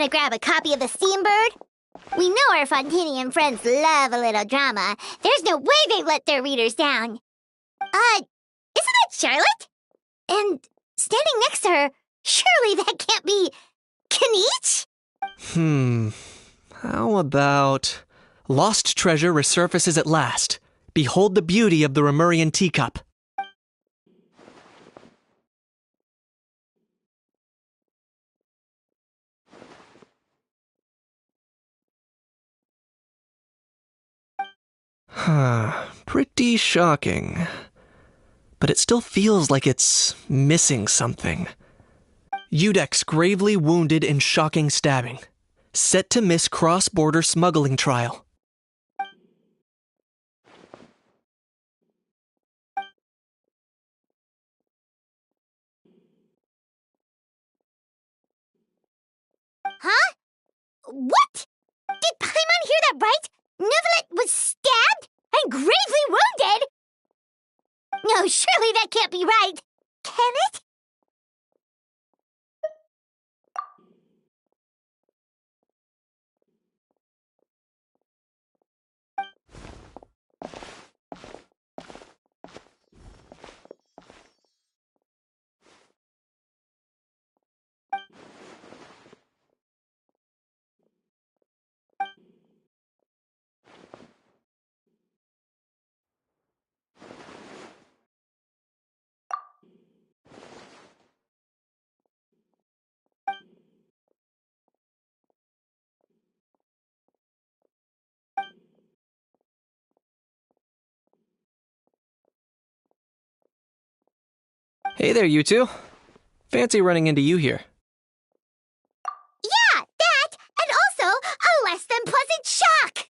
Want to grab a copy of The Steambird? We know our Fontanian friends love a little drama. There's no way they let their readers down. Isn't that Charlotte? And standing next to her, surely that can't be Kinich? How about... Lost treasure resurfaces at last. Behold the beauty of the Remurian teacup. Pretty shocking. But it still feels like it's missing something. Udex gravely wounded in shocking stabbing. Set to miss cross-border smuggling trial. Huh? What? Did Paimon hear that right? Neuvillette was stabbed and gravely wounded? No, surely that can't be right. Can it? Hey there, you two. Fancy running into you here. Yeah, that, and also a less than pleasant shock.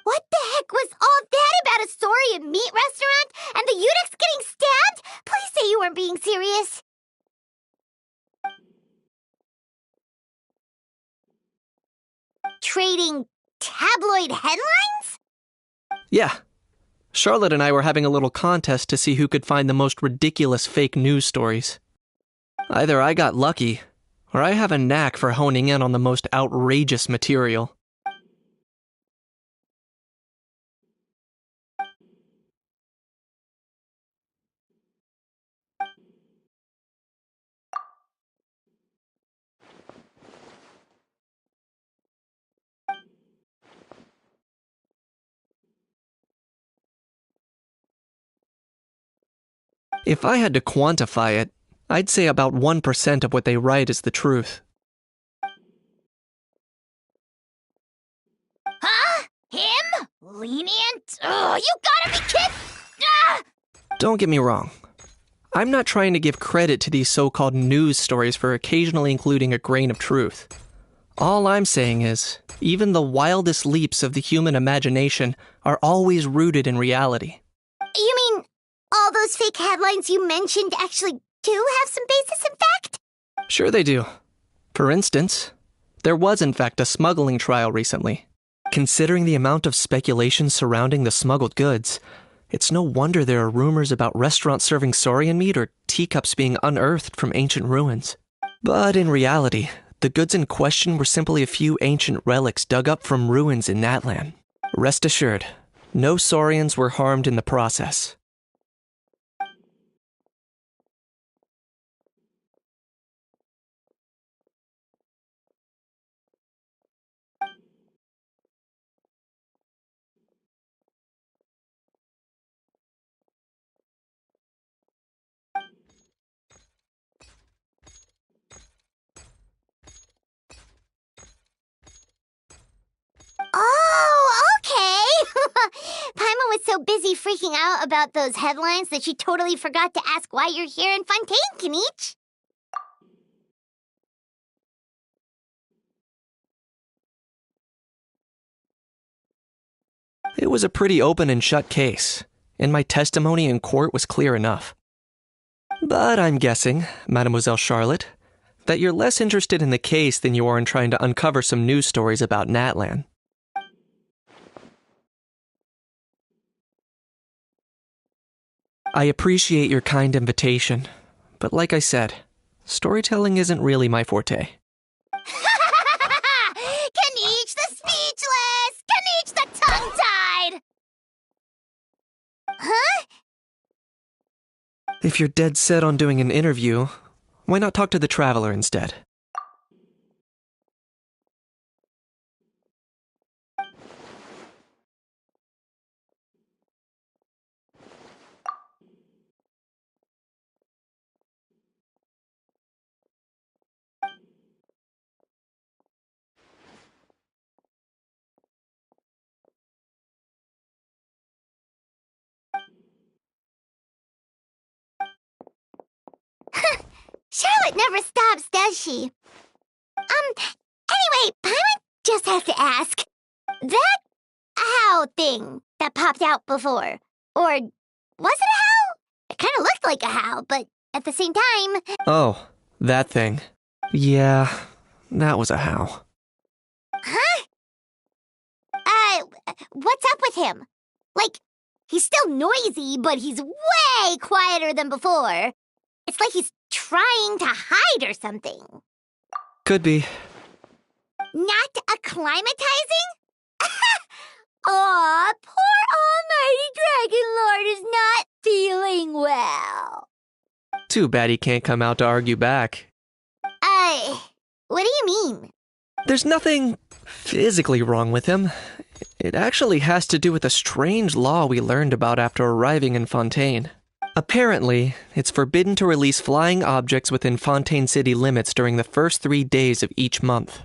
What the heck was all that about a Saurian meat restaurant and the Udex getting stabbed? Please say you weren't being serious. Trading tabloid headlines? Yeah. Charlotte and I were having a little contest to see who could find the most ridiculous fake news stories. Either I got lucky, or I have a knack for honing in on the most outrageous material. If I had to quantify it, I'd say about 1% of what they write is the truth. Huh? Him? Lenient? Oh, you gotta be kidding! Ah! Don't get me wrong. I'm not trying to give credit to these so-called news stories for occasionally including a grain of truth. All I'm saying is, even the wildest leaps of the human imagination are always rooted in reality. You mean all those fake headlines you mentioned actually do have some basis in fact? Sure they do. For instance, there was in fact a smuggling trial recently. Considering the amount of speculation surrounding the smuggled goods, it's no wonder there are rumors about restaurants serving saurian meat or teacups being unearthed from ancient ruins. But in reality, the goods in question were simply a few ancient relics dug up from ruins in Natlan. Rest assured, no saurians were harmed in the process. Oh, okay! Paimon was so busy freaking out about those headlines that she totally forgot to ask why you're here in Fontaine, Kinich. It was a pretty open and shut case, and my testimony in court was clear enough. But I'm guessing, Mademoiselle Charlotte, that you're less interested in the case than you are in trying to uncover some news stories about Natlan. I appreciate your kind invitation, but like I said, storytelling isn't really my forte. If you're dead set on doing an interview, why not talk to the Traveler instead? Charlotte never stops, does she? Anyway, Paimon just has to ask. That how thing that popped out before, or was it a how? It kind of looked like a how, but at the same time... Oh, that thing. Yeah, that was a how. Huh? What's up with him? Like, he's still noisy, but he's way quieter than before. It's like he's trying to hide or something. Could be. Not acclimatizing? Aw, poor Almighty Dragon Lord is not feeling well. Too bad he can't come out to argue back. What do you mean? There's nothing physically wrong with him. It actually has to do with a strange law we learned about after arriving in Fontaine. Apparently, it's forbidden to release flying objects within Fontaine city limits during the first 3 days of each month.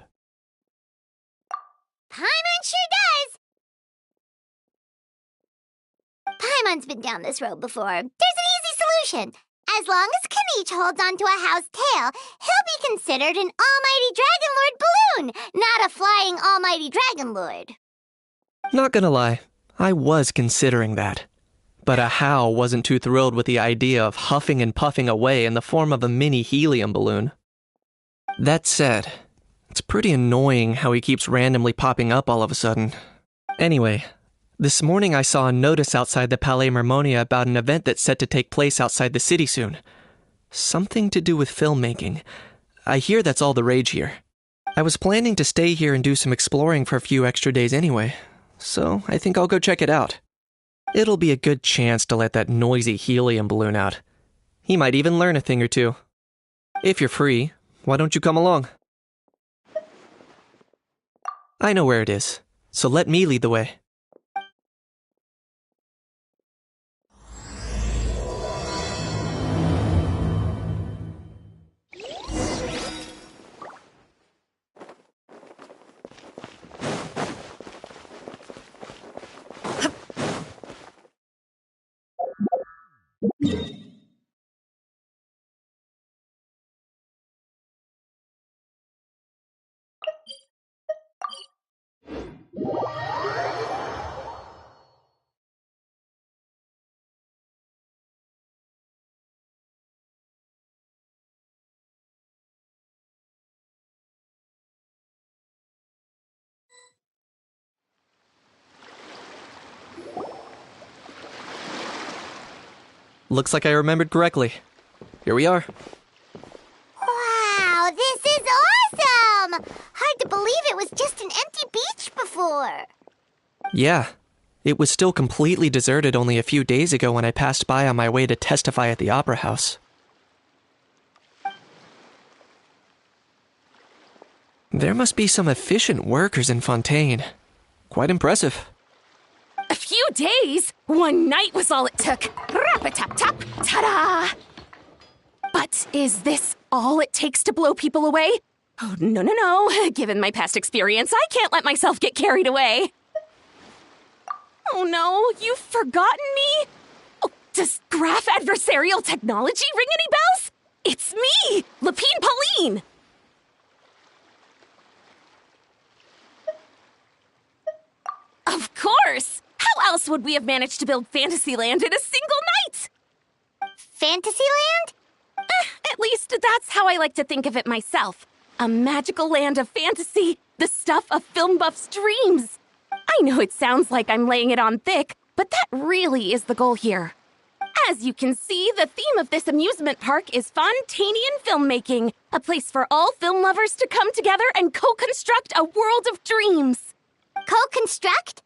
Paimon sure does! Paimon's been down this road before. There's an easy solution. As long as Kaniche holds onto a how's tail, he'll be considered an Almighty Dragon Lord balloon, not a flying Almighty Dragon Lord. Not gonna lie, I was considering that. But a how wasn't too thrilled with the idea of huffing and puffing away in the form of a mini helium balloon. That said, it's pretty annoying how he keeps randomly popping up all of a sudden. Anyway, this morning I saw a notice outside the Palais Mermonia about an event that's set to take place outside the city soon. Something to do with filmmaking. I hear that's all the rage here. I was planning to stay here and do some exploring for a few extra days anyway, so I think I'll go check it out. It'll be a good chance to let that noisy helium balloon out. He might even learn a thing or two. If you're free, why don't you come along? I know where it is, so let me lead the way. Looks like I remembered correctly. Here we are. Wow, this is awesome! Hard to believe it was just an empty beach before. Yeah, it was still completely deserted only a few days ago when I passed by on my way to testify at the Opera House. There must be some efficient workers in Fontaine. Quite impressive. A few days? One night was all it took. Rap-a-tap-tap, ta-da! But is this all it takes to blow people away? Oh, no. Given my past experience, I can't let myself get carried away. Oh no, you've forgotten me? Oh, does graph adversarial technology ring any bells? It's me, Lapine Pauline! Of course! How else would we have managed to build Fantasyland in a single night? Fantasyland? At least that's how I like to think of it myself. A magical land of fantasy, the stuff of film buffs' dreams. I know it sounds like I'm laying it on thick, but that really is the goal here. As you can see, the theme of this amusement park is Fontainian filmmaking, a place for all film lovers to come together and co-construct a world of dreams. Co-construct?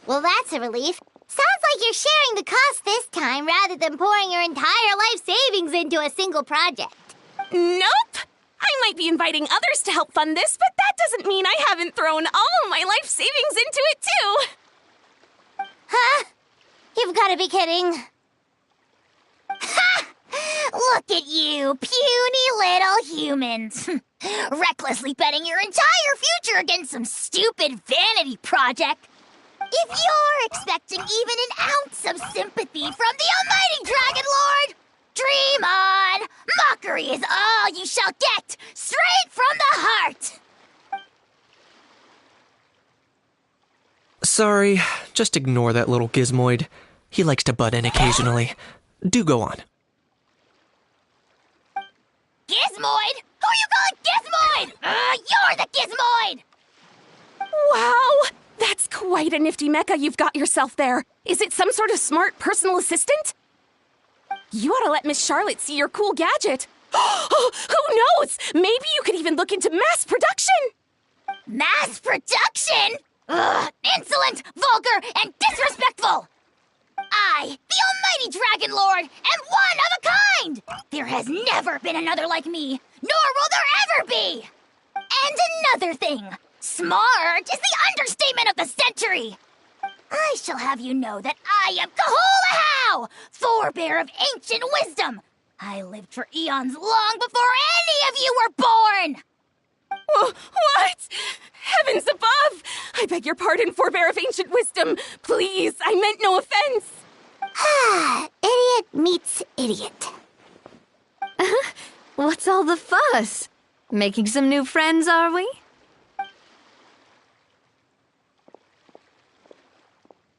Well, that's a relief. Sounds like you're sharing the cost this time rather than pouring your entire life savings into a single project. Nope! I might be inviting others to help fund this, but that doesn't mean I haven't thrown all of my life savings into it, too! Huh? You've got to be kidding. Ha! Look at you, puny little humans. Recklessly betting your entire future against some stupid vanity project. If you're expecting even an ounce of sympathy from the almighty Dragon Lord, dream on! Mockery is all you shall get, straight from the heart! Sorry, just ignore that little gizmoid. He likes to butt in occasionally. Do go on. Gizmoid? Who you calling Gizmoid? You're the Gizmoid! Wow! That's quite a nifty mecha you've got yourself there. Is it some sort of smart personal assistant? You ought to let Miss Charlotte see your cool gadget. Who knows? Maybe you could even look into mass production! Mass production? Ugh, insolent, vulgar, and disrespectful! I, the almighty Dragon Lord, am one of a kind! There has never been another like me, nor will there ever be! And another thing, smart is the understatement of the century! I shall have you know that I am Kahulahau, forebear of ancient wisdom! I lived for eons long before any of you were born! What? Heavens above! I beg your pardon, forebear of ancient wisdom. Please, I meant no offense. Idiot meets idiot. What's all the fuss? Making some new friends, are we?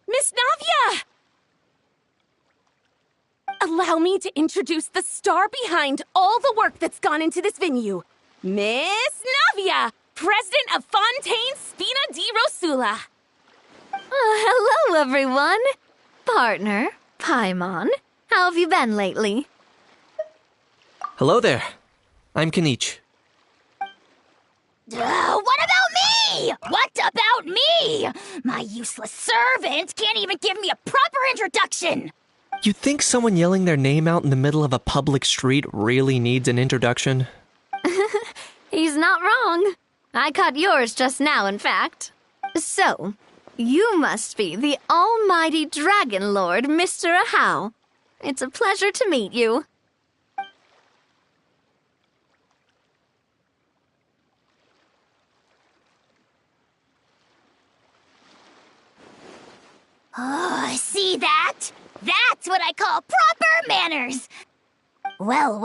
Miss Navia! Allow me to introduce the star behind all the work that's gone into this venue. Miss Navia, president of Fontaine Spina di Rosula. Hello, everyone. Partner, Paimon, how have you been lately? Hello there. I'm Kanich. What about me? What about me? My useless servant can't even give me a proper introduction. You think someone yelling their name out in the middle of a public street really needs an introduction? He's not wrong. I caught yours just now, in fact. So, you must be the almighty Dragon Lord, Mr. Ahau. It's a pleasure to meet you. Oh, see that? That's what I call proper manners. Well,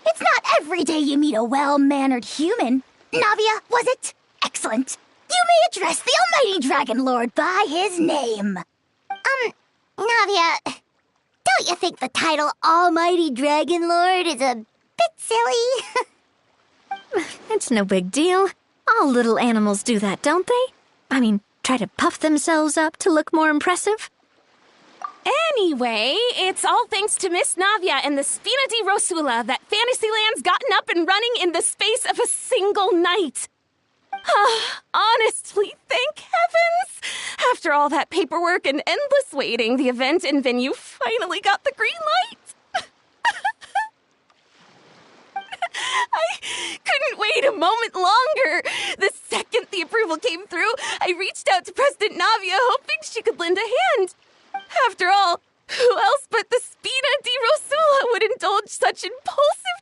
it's not every day you meet a well-mannered human. Navia, was it? Excellent. You may address the almighty Dragon Lord by his name. Navia, don't you think the title Almighty Dragon Lord is a bit silly? It's no big deal. All little animals do that, don't they? I mean, try to puff themselves up to look more impressive. Anyway, it's all thanks to Miss Navia and the Spina di Rosula that Fantasyland's gotten up and running in the space of a single night. Honestly, thank heavens! After all that paperwork and endless waiting, the event and venue finally got the green light. I couldn't wait a moment longer. The second the approval came through, I reached out to President Navia hoping she could lend a hand. After all, who else but the Spina di Rosula would indulge such impulsive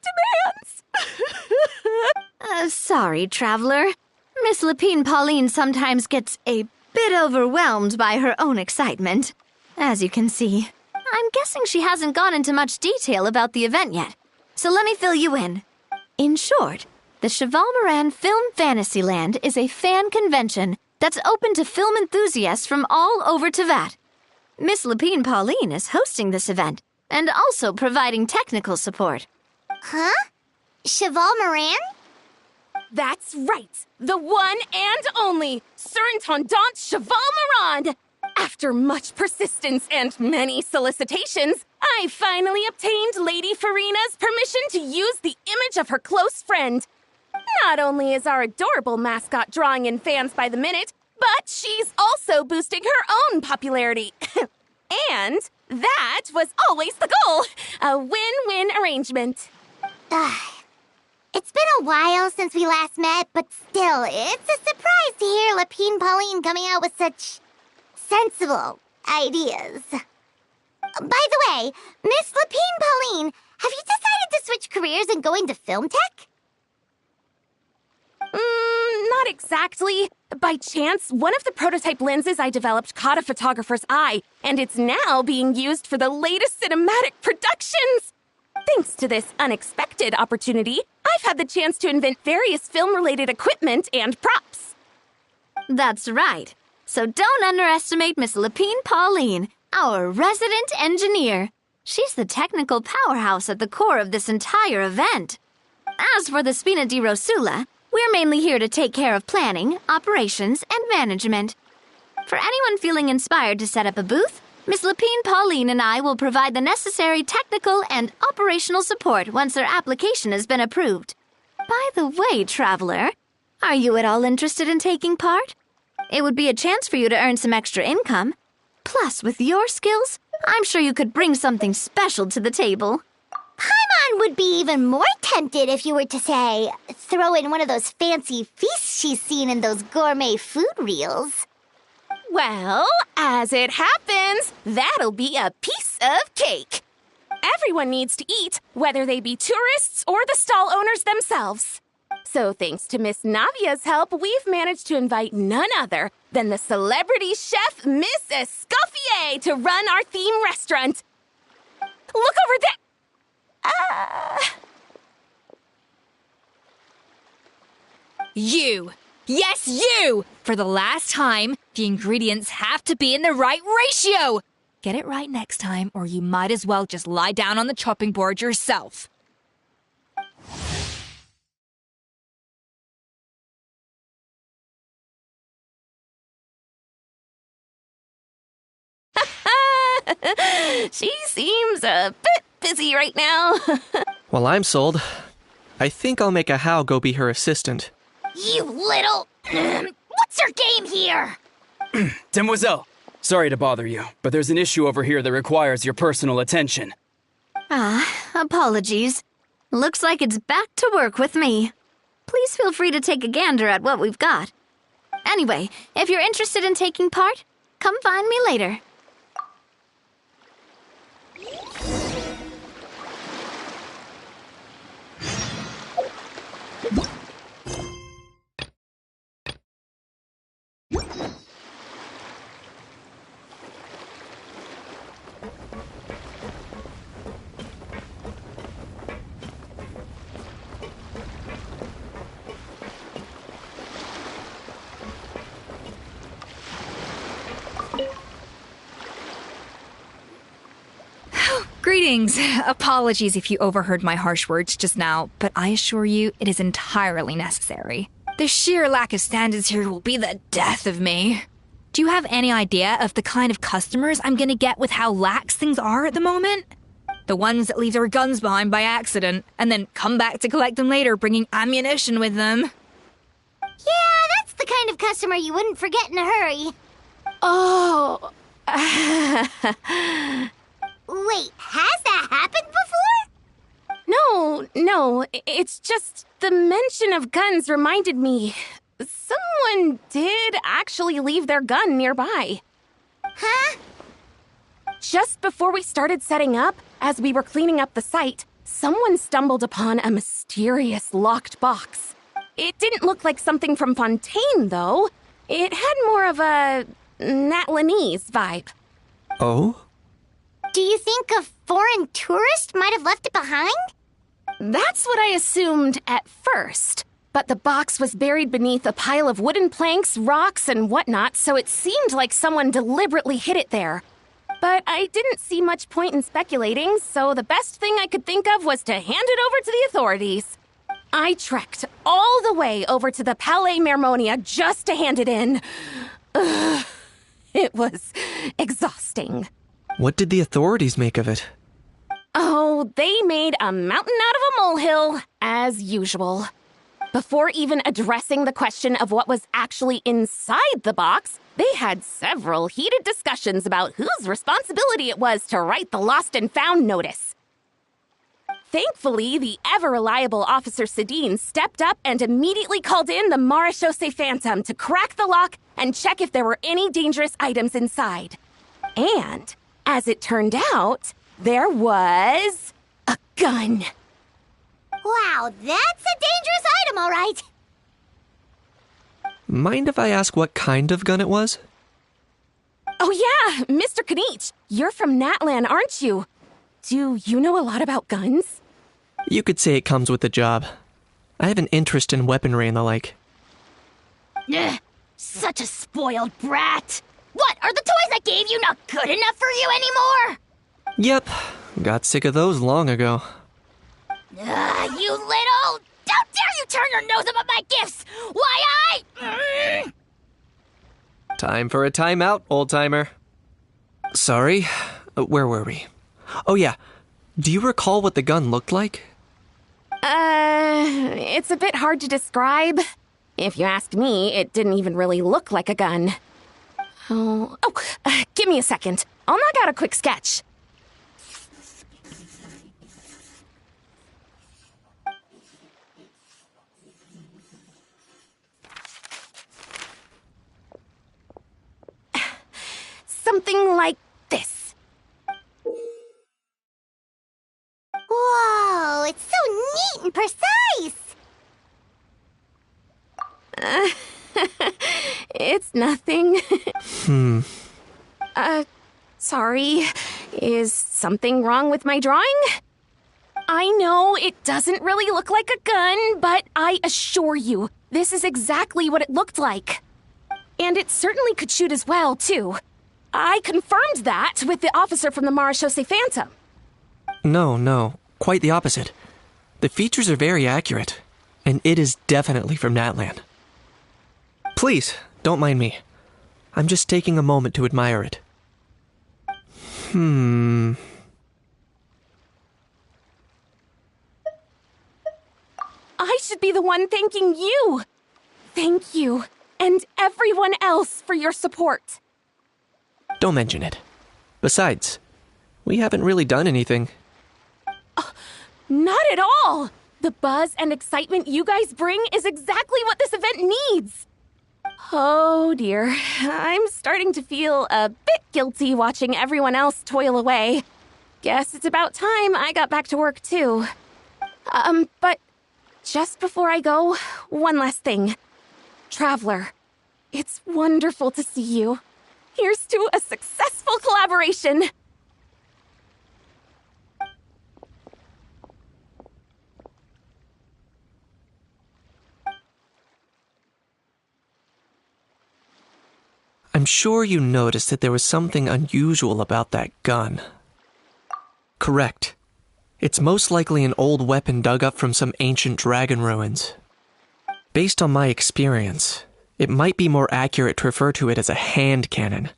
demands? Sorry, traveler. Miss Lapine Pauline sometimes gets a bit overwhelmed by her own excitement. As you can see, I'm guessing she hasn't gone into much detail about the event yet. So let me fill you in. In short, the Cheval Moran Film Fantasyland is a fan convention that's open to film enthusiasts from all over Teyvat. Miss Lapine Pauline is hosting this event and also providing technical support. Huh? Cheval Moran? That's right, the one and only Surintendant Cheval Moran. After much persistence and many solicitations, I finally obtained Lady Farina's permission to use the image of her close friend. Not only is our adorable mascot drawing in fans by the minute, but she's also boosting her own popularity. And that was always the goal. A win-win arrangement. It's been a while since we last met, but still, it's a surprise to hear Lapine Pauline coming out with such sensible ideas. By the way, Miss Lapine Pauline, have you decided to switch careers and go into film tech? Not exactly. By chance, one of the prototype lenses I developed caught a photographer's eye, and it's now being used for the latest cinematic productions. Thanks to this unexpected opportunity, I've had the chance to invent various film-related equipment and props. That's right. So don't underestimate Miss Lapine Pauline, our resident engineer. She's the technical powerhouse at the core of this entire event. As for the Spina di Rosula, we're mainly here to take care of planning, operations, and management. For anyone feeling inspired to set up a booth, Miss Lapine Pauline and I will provide the necessary technical and operational support once their application has been approved. By the way, traveler, are you at all interested in taking part? It would be a chance for you to earn some extra income. Plus, with your skills, I'm sure you could bring something special to the table. Paimon would be even more tempted if you were to, say, throw in one of those fancy feasts she's seen in those gourmet food reels. Well, as it happens, that'll be a piece of cake. Everyone needs to eat, whether they be tourists or the stall owners themselves. So thanks to Miss Navia's help, we've managed to invite none other than the celebrity chef, Miss Escoffier, to run our theme restaurant. Look over there! You! Yes, you! For the last time, the ingredients have to be in the right ratio! Get it right next time, or you might as well just lie down on the chopping board yourself. She seems a bit busy right now. Well, I'm sold. I think I'll make a How go be her assistant. You little... What's your game here? Demoiselle, sorry to bother you, but there's an issue over here that requires your personal attention. Apologies. Looks like it's back to work with me. Please feel free to take a gander at what we've got. Anyway, if you're interested in taking part, come find me later. Greetings. Apologies if you overheard my harsh words just now, but I assure you it is entirely necessary. The sheer lack of standards here will be the death of me. Do you have any idea of the kind of customers I'm gonna get with how lax things are at the moment? The ones that leave their guns behind by accident, and then come back to collect them later bringing ammunition with them. Yeah, that's the kind of customer you wouldn't forget in a hurry. Oh. Wait, has that happened before? No, it's just the mention of guns reminded me. Someone did actually leave their gun nearby. Huh? Just before we started setting up, as we were cleaning up the site, someone stumbled upon a mysterious locked box. It didn't look like something from Fontaine, though. It had more of a Natlanese vibe. Oh? Do you think a foreign tourist might have left it behind? That's what I assumed at first. But the box was buried beneath a pile of wooden planks, rocks, and whatnot, so it seemed like someone deliberately hid it there. But I didn't see much point in speculating, so the best thing I could think of was to hand it over to the authorities. I trekked all the way over to the Palais Mermonia just to hand it in. Ugh, it was exhausting. What did the authorities make of it? Oh, they made a mountain out of a molehill, as usual. Before even addressing the question of what was actually inside the box, They had several heated discussions about whose responsibility it was to write the lost and found notice. Thankfully, the ever-reliable Officer Sedine stepped up and immediately called in the Marechaussee Phantom to crack the lock and check if there were any dangerous items inside. And, as it turned out, there was a gun. Wow, that's a dangerous item, all right. Mind if I ask what kind of gun it was? Oh yeah, Mr. Kanich, you're from Natlan, aren't you? Do you know a lot about guns? You could say it comes with the job. I have an interest in weaponry and the like. Ugh, such a spoiled brat. What, are the toys I gave you not good enough for you anymore? Yep, got sick of those long ago. You little... Don't dare you turn your nose up at my gifts! Why, Time for a timeout, old-timer. Sorry, where were we? Oh yeah, do you recall what the gun looked like? It's a bit hard to describe. If you ask me, it didn't even really look like a gun. Give me a second. I'll knock out a quick sketch. Something like this. Whoa, it's so neat and precise! It's nothing. Sorry. Is something wrong with my drawing? I know it doesn't really look like a gun, but I assure you, this is exactly what it looked like. And it certainly could shoot as well, too. I confirmed that with the officer from the Marechaussee Phantom. No, quite the opposite. The features are very accurate, and it is definitely from Natlan. Please, don't mind me. I'm just taking a moment to admire it. I should be the one thanking you. Thank you, and everyone else for your support. Don't mention it. Besides, we haven't really done anything. Not at all! The buzz and excitement you guys bring is exactly what this event needs. Oh dear, I'm starting to feel a bit guilty watching everyone else toil away. Guess it's about time I got back to work too. But just before I go, one last thing. Traveler, it's wonderful to see you. Here's to a successful collaboration! I'm sure you noticed that there was something unusual about that gun. Correct. It's most likely an old weapon dug up from some ancient dragon ruins. Based on my experience, it might be more accurate to refer to it as a hand cannon,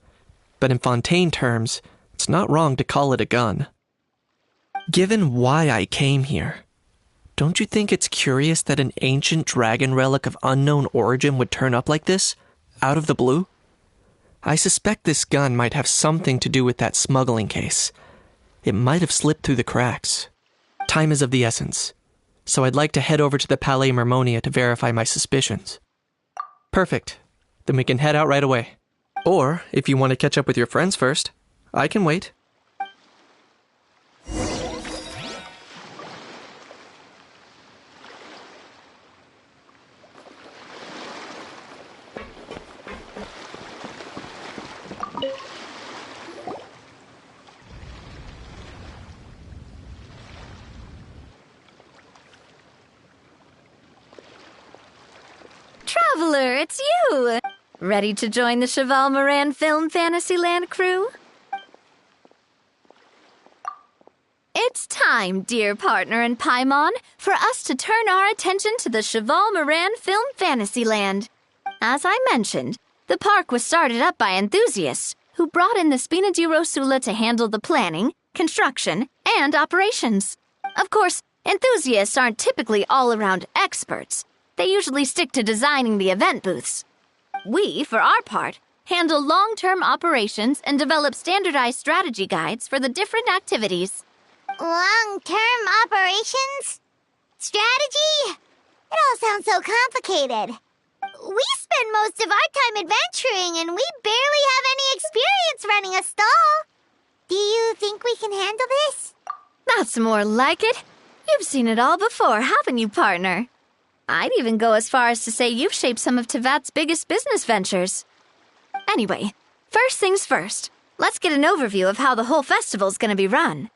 but in Fontaine terms, it's not wrong to call it a gun. Given why I came here, don't you think it's curious that an ancient dragon relic of unknown origin would turn up like this, out of the blue? I suspect this gun might have something to do with that smuggling case. It might have slipped through the cracks. Time is of the essence, so I'd like to head over to the Palais Mermonia to verify my suspicions. Perfect. Then we can head out right away. Or, if you want to catch up with your friends first, I can wait. Traveler, it's you! Ready to join the Cheval Moran Film Fantasyland crew? It's time, dear partner and Paimon, for us to turn our attention to the Cheval Moran Film Fantasyland. As I mentioned, the park was started up by enthusiasts who brought in the Spina di Rosula to handle the planning, construction, and operations. Of course, enthusiasts aren't typically all-around experts. They usually stick to designing the event booths. We, for our part, handle long-term operations, and develop standardized strategy guides for the different activities. Long-term operations? Strategy? It all sounds so complicated. We spend most of our time adventuring, and we barely have any experience running a stall. Do you think we can handle this? That's more like it. You've seen it all before, haven't you, partner? I'd even go as far as to say you've shaped some of Tevat's biggest business ventures. Anyway, first things first. Let's get an overview of how the whole festival's gonna be run.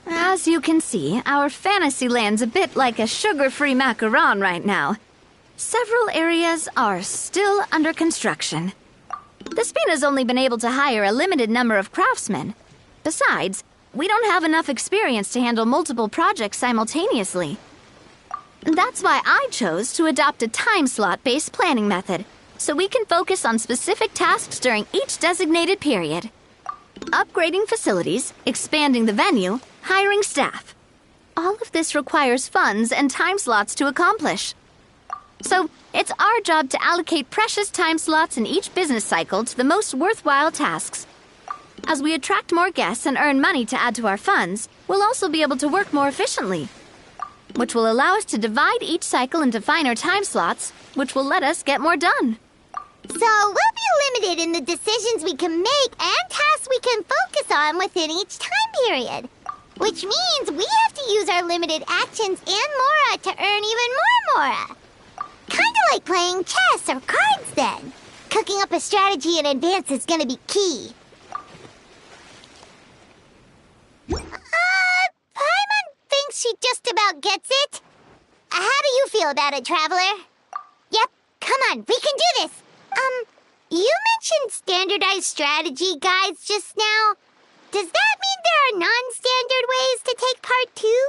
As you can see, our fantasy land's a bit like a sugar-free macaron right now. Several areas are still under construction. The Spin has only been able to hire a limited number of craftsmen. Besides, we don't have enough experience to handle multiple projects simultaneously. That's why I chose to adopt a time slot-based planning method, so we can focus on specific tasks during each designated period. Upgrading facilities, expanding the venue, hiring staff. All of this requires funds and time slots to accomplish. So, it's our job to allocate precious time slots in each business cycle to the most worthwhile tasks. As we attract more guests and earn money to add to our funds, we'll also be able to work more efficiently, which will allow us to divide each cycle into finer time slots, which will let us get more done. So we'll be limited in the decisions we can make and tasks we can focus on within each time period. Which means we have to use our limited actions and Mora to earn even more Mora. Kinda like playing chess or cards then. Cooking up a strategy in advance is gonna be key. Paimon thinks she just about gets it. How do you feel about it, Traveler? Yep, come on, we can do this. You mentioned standardized strategy guides just now. Does that mean there are non-standard ways to take part too?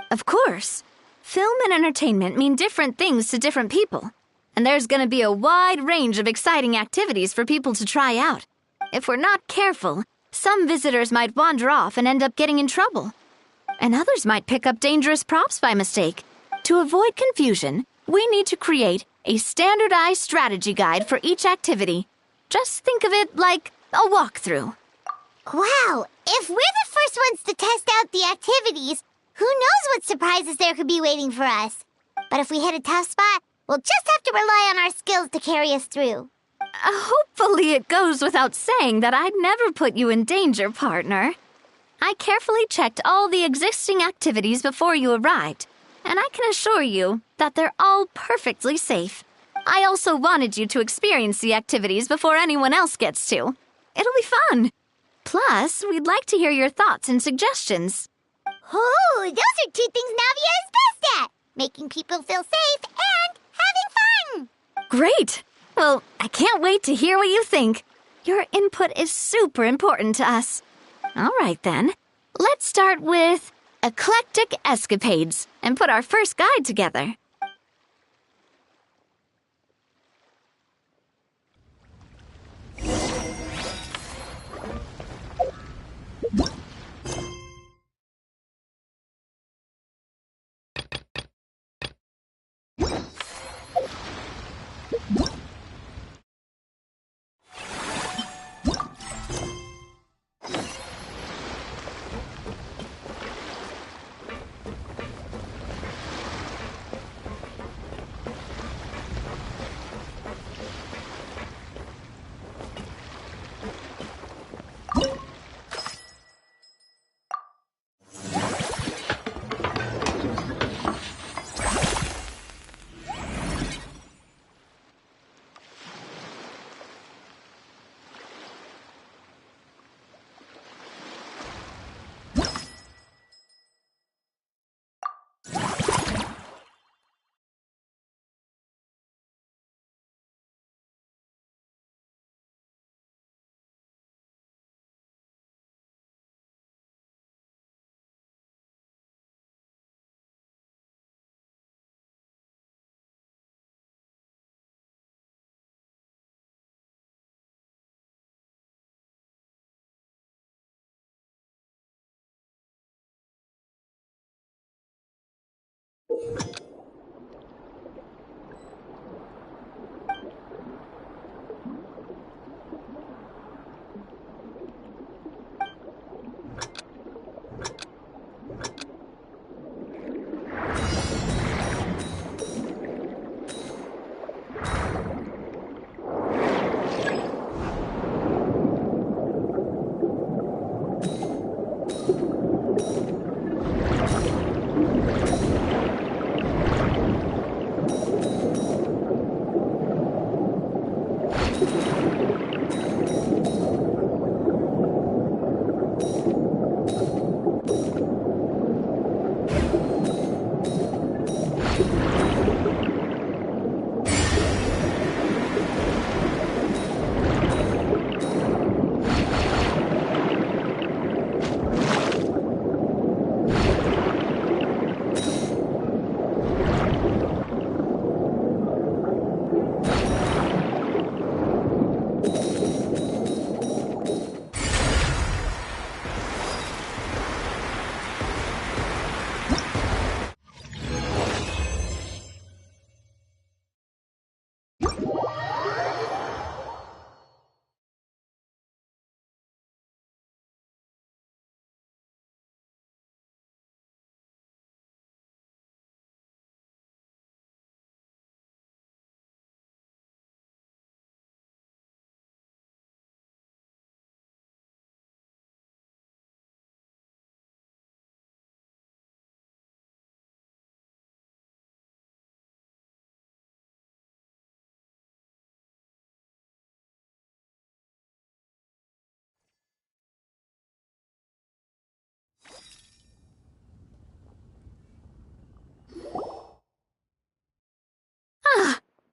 Of course. Film and entertainment mean different things to different people. And there's gonna be a wide range of exciting activities for people to try out. If we're not careful, some visitors might wander off and end up getting in trouble. And others might pick up dangerous props by mistake. To avoid confusion, we need to create a standardized strategy guide for each activity. Just think of it like a walkthrough. Wow, if we're the first ones to test out the activities, who knows what surprises there could be waiting for us. But if we hit a tough spot, we'll just have to rely on our skills to carry us through. Hopefully it goes without saying that I'd never put you in danger, partner. I carefully checked all the existing activities before you arrived, and I can assure you that they're all perfectly safe. I also wanted you to experience the activities before anyone else gets to. It'll be fun. Plus, we'd like to hear your thoughts and suggestions. Oh, those are two things Navia is best at. Making people feel safe and having fun. Great! Well, I can't wait to hear what you think. Your input is super important to us. All right, then. Let's start with eclectic escapades and put our first guide together.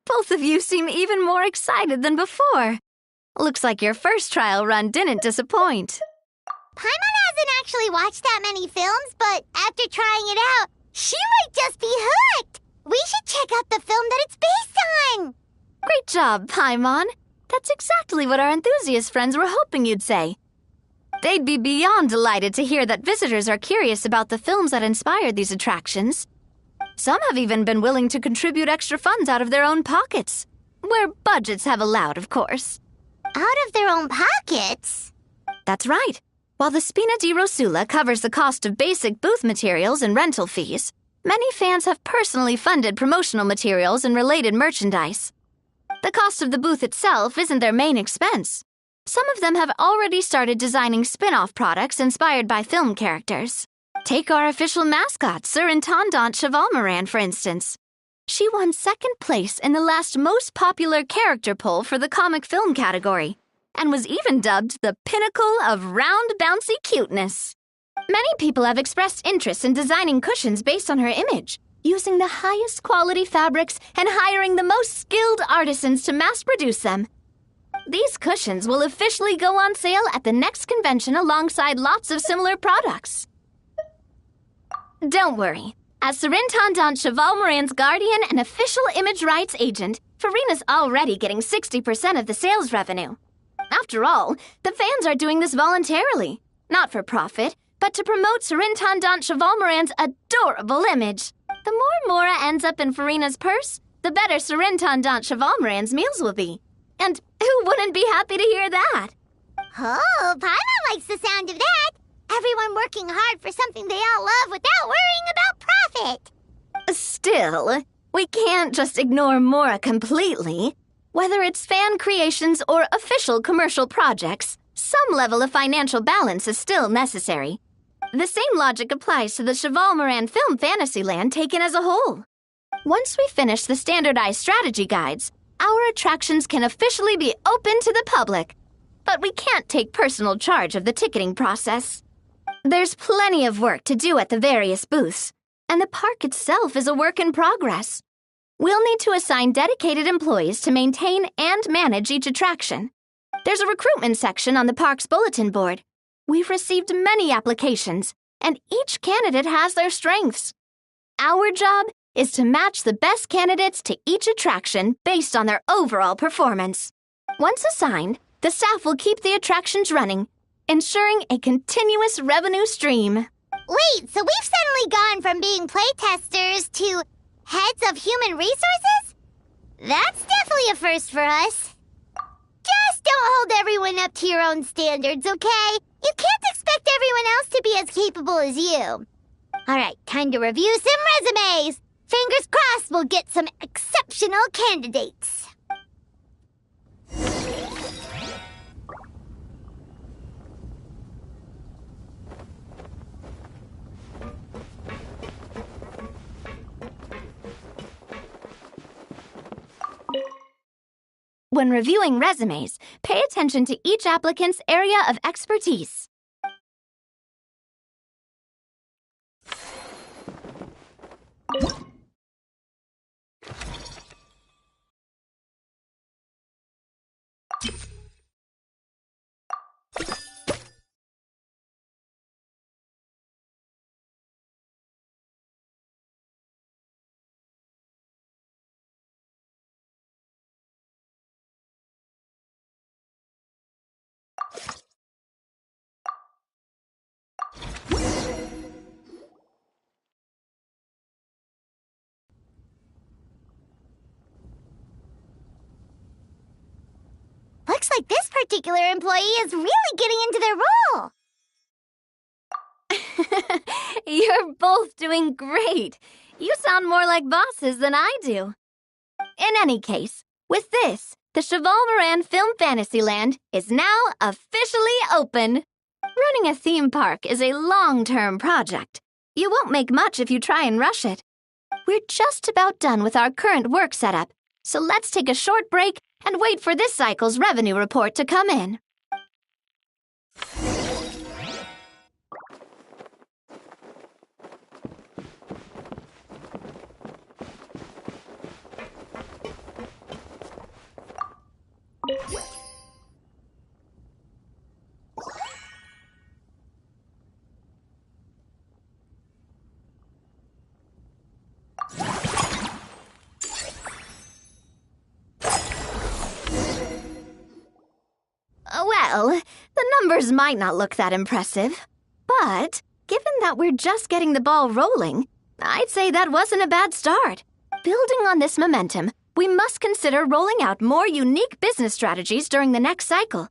Both of you seem even more excited than before. Looks like your first trial run didn't disappoint. Paimon hasn't actually watched that many films, but after trying it out, she might just be hooked. We should check out the film that it's based on. Great job, Paimon. That's exactly what our enthusiast friends were hoping you'd say. They'd be beyond delighted to hear that visitors are curious about the films that inspired these attractions. Some have even been willing to contribute extra funds out of their own pockets. Where budgets have allowed, of course. Out of their own pockets? That's right. While the Spina di Rosula covers the cost of basic booth materials and rental fees, many fans have personally funded promotional materials and related merchandise. The cost of the booth itself isn't their main expense. Some of them have already started designing spin-off products inspired by film characters. Take our official mascot, Surintendant Chevalmoran, for instance. She won second place in the last most popular character poll for the comic film category, and was even dubbed the pinnacle of round, bouncy cuteness. Many people have expressed interest in designing cushions based on her image, using the highest quality fabrics and hiring the most skilled artisans to mass-produce them. These cushions will officially go on sale at the next convention alongside lots of similar products. Don't worry. As Surintendant Chevalmoran's guardian and official image rights agent, Farina's already getting 60% of the sales revenue. After all, the fans are doing this voluntarily, not for profit, but to promote Surintendant Chevalmoran's adorable image. The more Mora ends up in Farina's purse, the better Surintendant Chevalmoran's meals will be. And who wouldn't be happy to hear that? Oh, Paimon likes the sound of that. Everyone working hard for something they all love without worrying about profit. Still, we can't just ignore Mora completely. Whether it's fan creations or official commercial projects, some level of financial balance is still necessary. The same logic applies to the Chevalmoran film Fantasyland taken as a whole. Once we finish the standardized strategy guides, our attractions can officially be open to the public. But we can't take personal charge of the ticketing process. There's plenty of work to do at the various booths, and the park itself is a work in progress. We'll need to assign dedicated employees to maintain and manage each attraction. There's a recruitment section on the park's bulletin board. We've received many applications, and each candidate has their strengths. Our job is to match the best candidates to each attraction based on their overall performance. Once assigned, the staff will keep the attractions running, ensuring a continuous revenue stream. Wait, so we've suddenly gone from being playtesters to heads of human resources? That's definitely a first for us. Just don't hold everyone up to your own standards, okay? You can't expect everyone else to be as capable as you. Alright, time to review some resumes. Fingers crossed we'll get some exceptional candidates. When reviewing resumes, pay attention to each applicant's area of expertise. Looks like this particular employee is really getting into their role. You're both doing great. You sound more like bosses than I do. In any case, with this, the Cheval Moran Film Fantasyland is now officially open. Running a theme park is a long-term project. You won't make much if you try and rush it. We're just about done with our current work setup, so let's take a short break and wait for this cycle's revenue report to come in. Well, the numbers might not look that impressive, but given that we're just getting the ball rolling, I'd say that wasn't a bad start. Building on this momentum, we must consider rolling out more unique business strategies during the next cycle.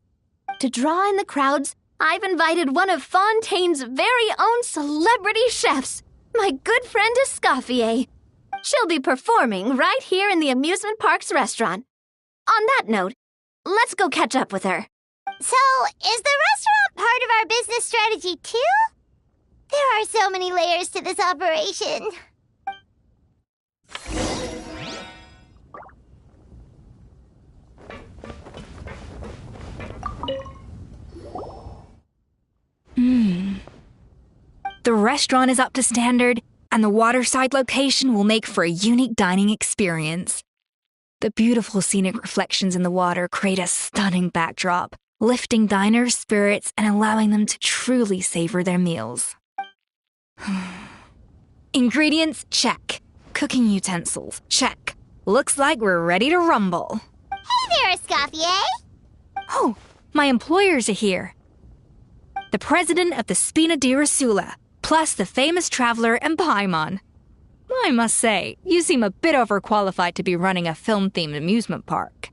To draw in the crowds, I've invited one of Fontaine's very own celebrity chefs, my good friend Escoffier. She'll be performing right here in the amusement park's restaurant. On that note, let's go catch up with her. So, is the restaurant part of our business strategy too? There are so many layers to this operation. The restaurant is up to standard, and the waterside location will make for a unique dining experience. The beautiful scenic reflections in the water create a stunning backdrop, lifting diners' spirits and allowing them to truly savor their meals. Ingredients, check. Cooking utensils, check. Looks like we're ready to rumble. Hey there, Escoffier! Oh, my employers are here. The president of the Spina di Rosula, plus the famous traveler and Paimon. I must say, you seem a bit overqualified to be running a film-themed amusement park.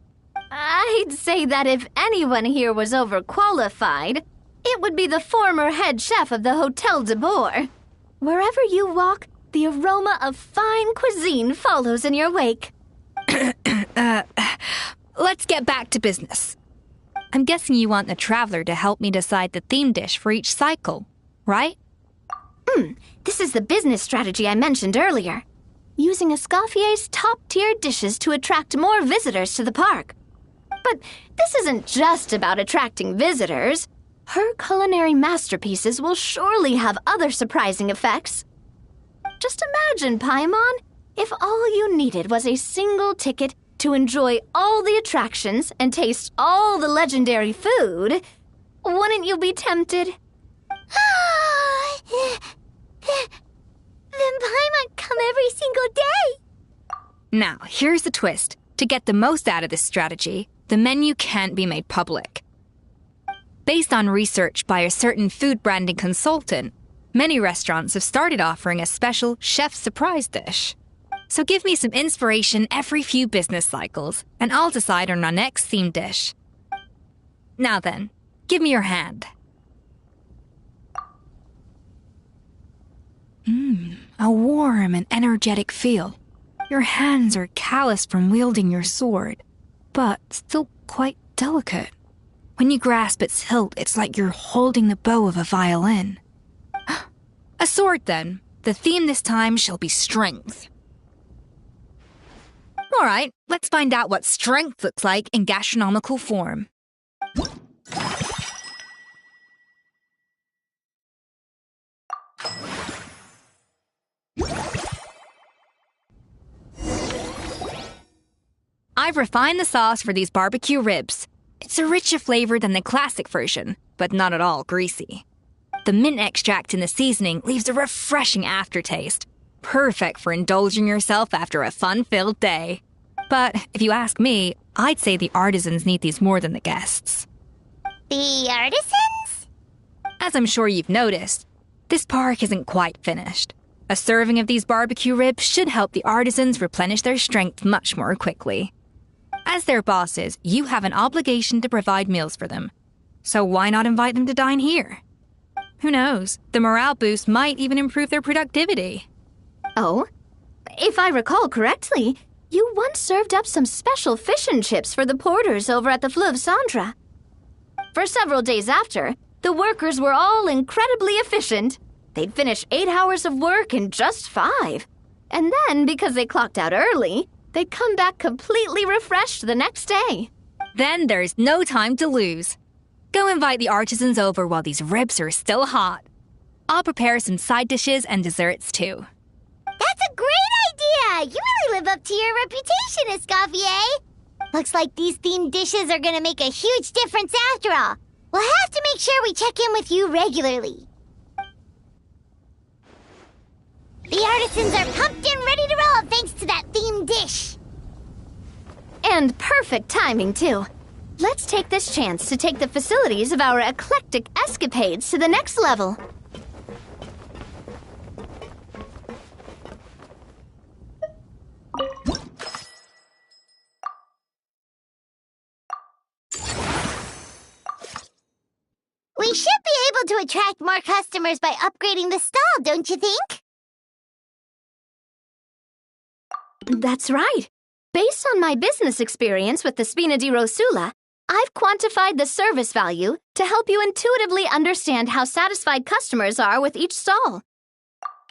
I'd say that if anyone here was overqualified, it would be the former head chef of the Hotel de Boer. Wherever you walk, the aroma of fine cuisine follows in your wake. Let's get back to business. I'm guessing you want the traveler to help me decide the theme dish for each cycle, right? This is the business strategy I mentioned earlier. Using Escoffier's top-tier dishes to attract more visitors to the park. But this isn't just about attracting visitors. Her culinary masterpieces will surely have other surprising effects. Just imagine, Paimon, if all you needed was a single ticket to enjoy all the attractions and taste all the legendary food. Wouldn't you be tempted? Then Paimon come every single day. Now, here's the twist. To get the most out of this strategy, the menu can't be made public. Based on research by a certain food branding consultant, Many restaurants have started offering a special chef surprise dish. So give me some inspiration every few business cycles, and I'll decide on our next themed dish. Now then, give me your hand. A warm and energetic feel. Your hands are calloused from wielding your sword, but still quite delicate. When you grasp its hilt, it's like you're holding the bow of a violin. A sword, then. The theme this time shall be strength. All right, let's find out what strength looks like in gastronomical form. I've refined the sauce for these barbecue ribs. It's a richer flavor than the classic version, but not at all greasy. The mint extract in the seasoning leaves a refreshing aftertaste, perfect for indulging yourself after a fun-filled day. But if you ask me, I'd say the artisans need these more than the guests. The artisans? As I'm sure you've noticed, this park isn't quite finished. A serving of these barbecue ribs should help the artisans replenish their strength much more quickly. As their bosses, you have an obligation to provide meals for them. So why not invite them to dine here? Who knows? The morale boost might even improve their productivity. Oh? If I recall correctly, you once served up some special fish and chips for the porters over at the Fleuve Cendra. For several days after, the workers were all incredibly efficient. They'd finish 8 hours of work in just 5. And then, because they clocked out early, they'd come back completely refreshed the next day. Then there's no time to lose. Go invite the artisans over while these ribs are still hot. I'll prepare some side dishes and desserts too. That's a great idea! You really live up to your reputation, Escoffier. Looks like these themed dishes are gonna make a huge difference after all. We'll have to make sure we check in with you regularly. The artisans are pumped and ready to roll thanks to that themed dish. And perfect timing, too. Let's take this chance to take the facilities of our eclectic escapades to the next level. We should be able to attract more customers by upgrading the stall, don't you think? That's right. Based on my business experience with the Spina di Rosula, I've quantified the service value to help you intuitively understand how satisfied customers are with each stall.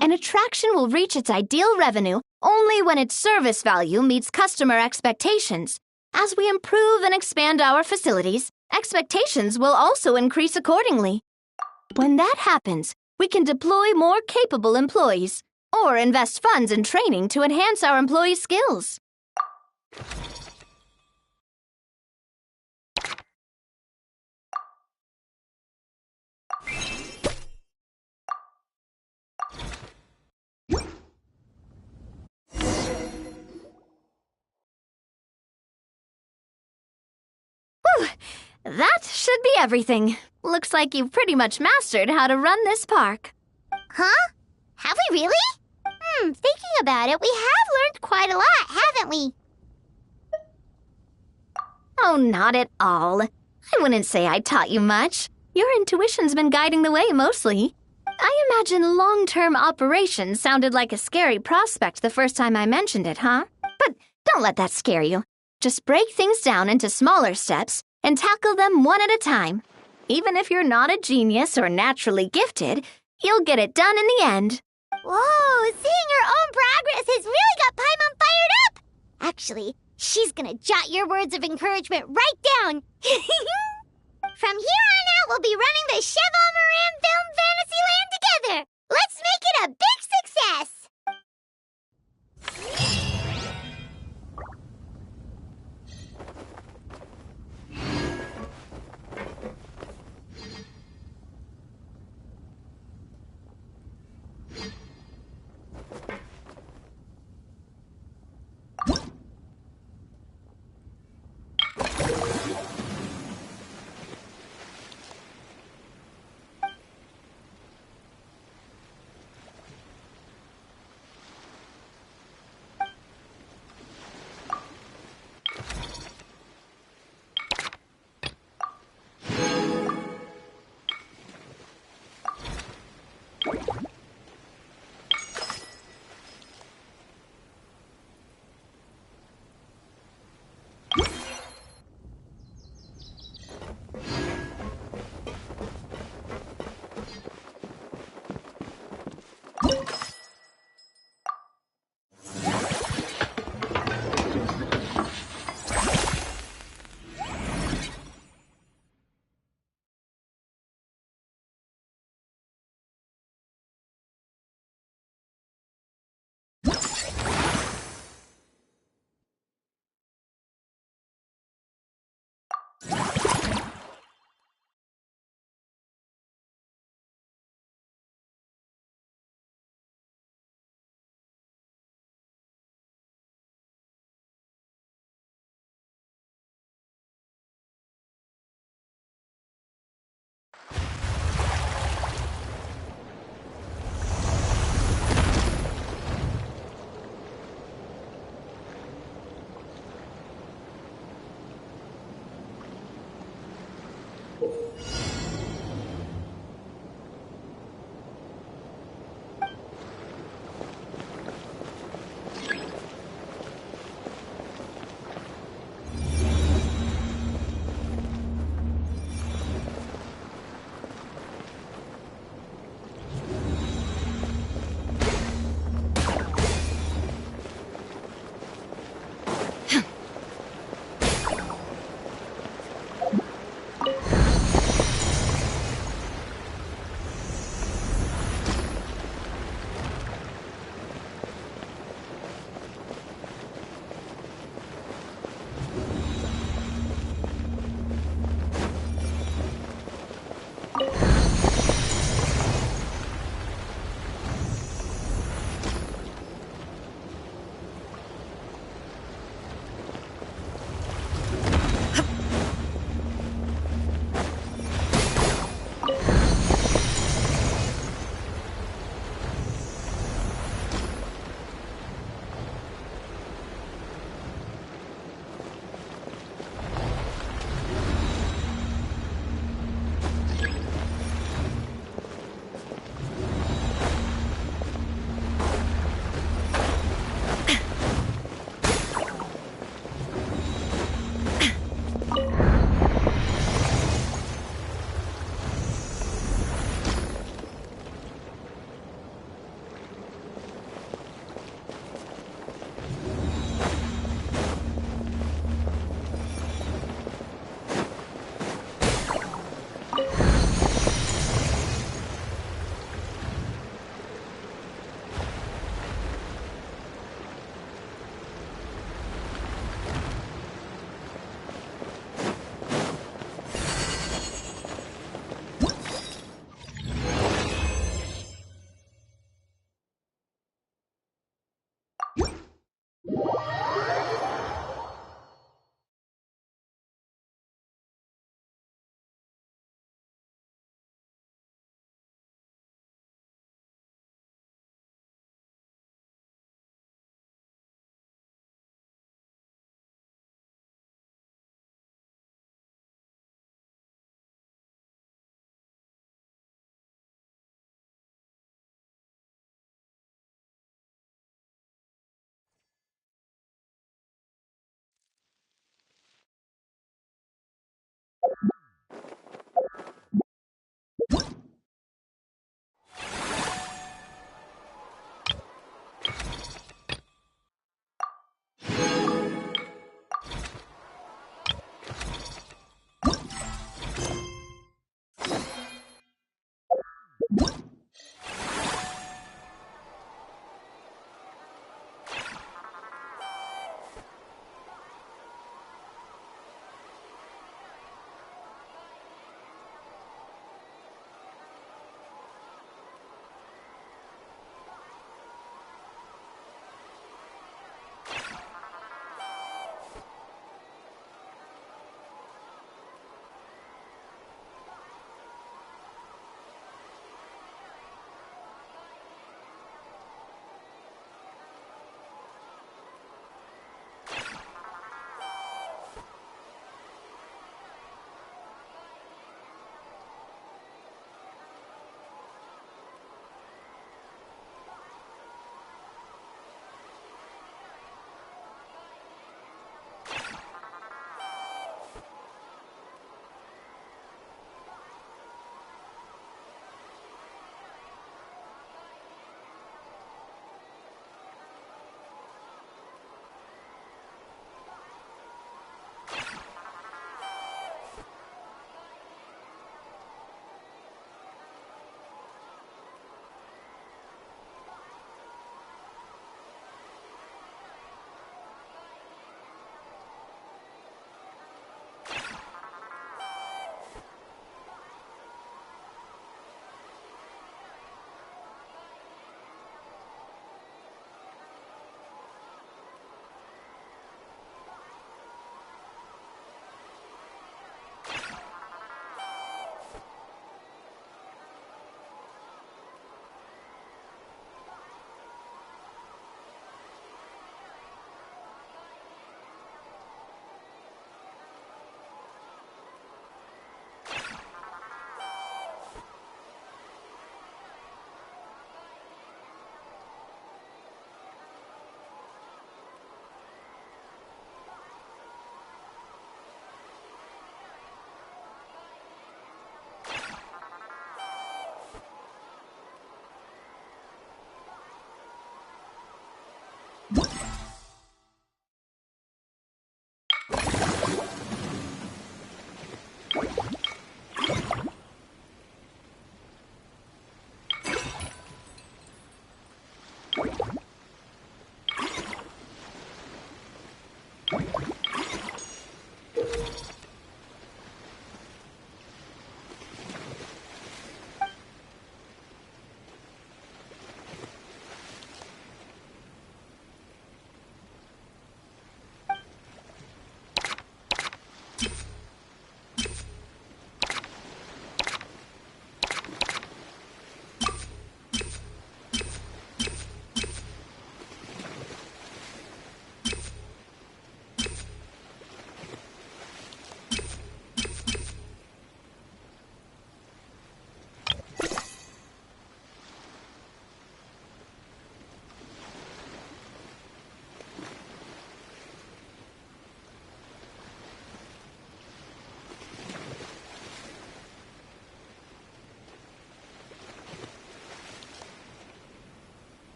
An attraction will reach its ideal revenue only when its service value meets customer expectations. As we improve and expand our facilities, expectations will also increase accordingly. When that happens, we can deploy more capable employees or invest funds in training to enhance our employees' skills. Whew, that should be everything. Looks like you've pretty much mastered how to run this park. Huh? Have we really? Thinking about it, we have learned quite a lot, haven't we? Oh, not at all. I wouldn't say I taught you much. Your intuition's been guiding the way mostly. I imagine long-term operations sounded like a scary prospect the first time I mentioned it, huh? But don't let that scare you. Just break things down into smaller steps and tackle them one at a time. Even if you're not a genius or naturally gifted, you'll get it done in the end. Whoa, seeing your own progress has really got Paimon fired up! Actually, she's gonna jot your words of encouragement right down. From here on out, we'll be running the Cheval Moran Film Fantasyland together. Let's make it a big success!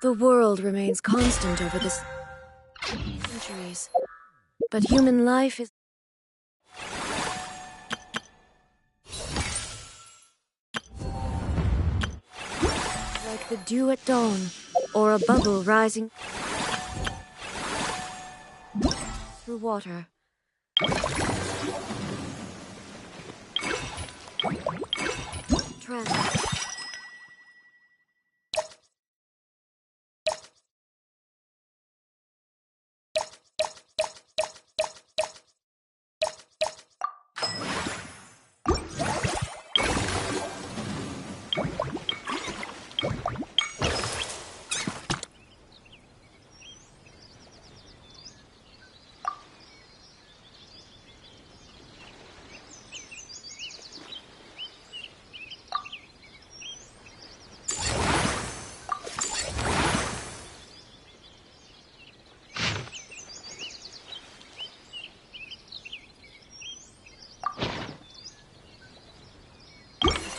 The world remains constant over the centuries, but human life is like the dew at dawn, or a bubble rising through water.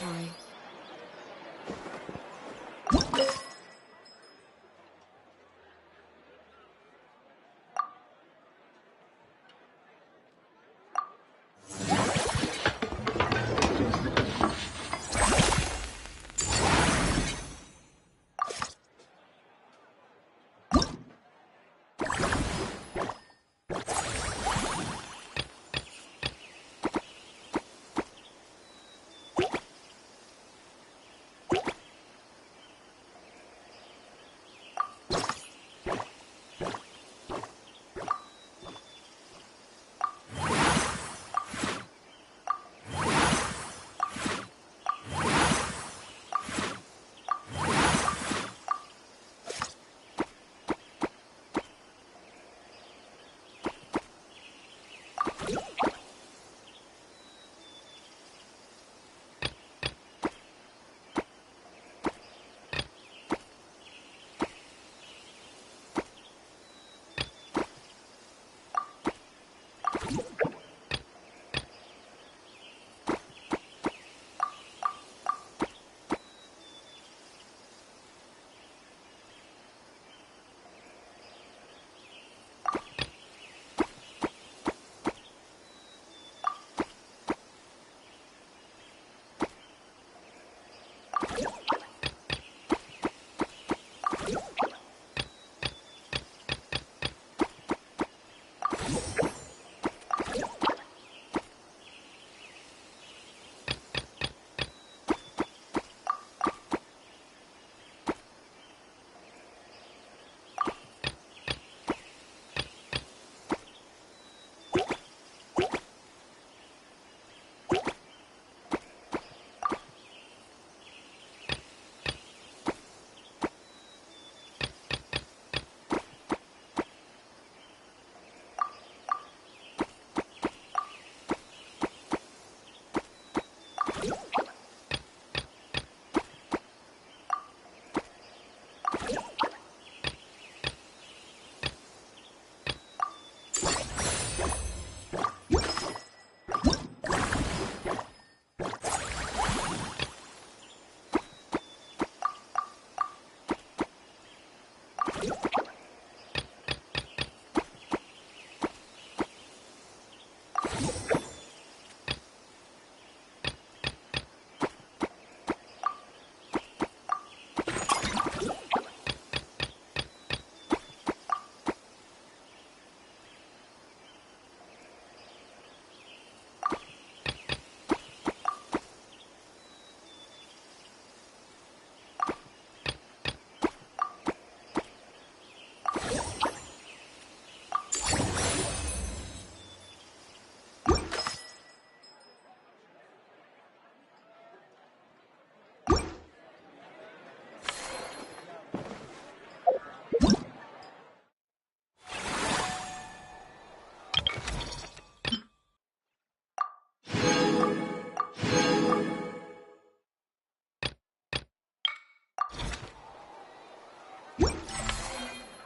Sorry.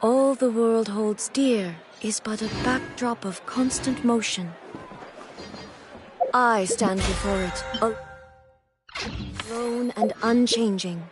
All the world holds dear is but a backdrop of constant motion. I stand before it, alone and unchanging.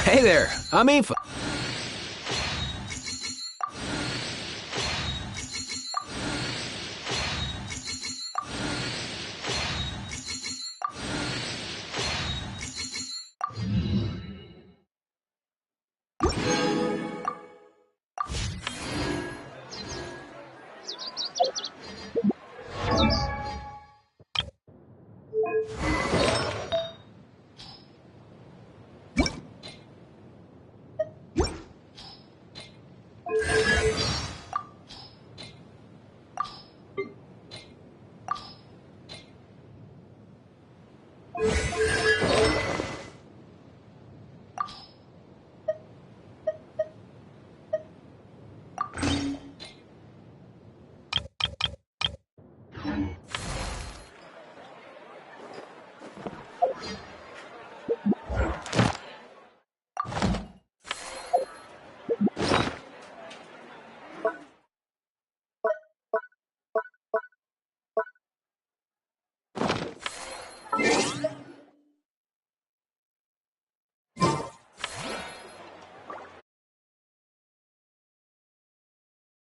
Hey there, I'm Aoife.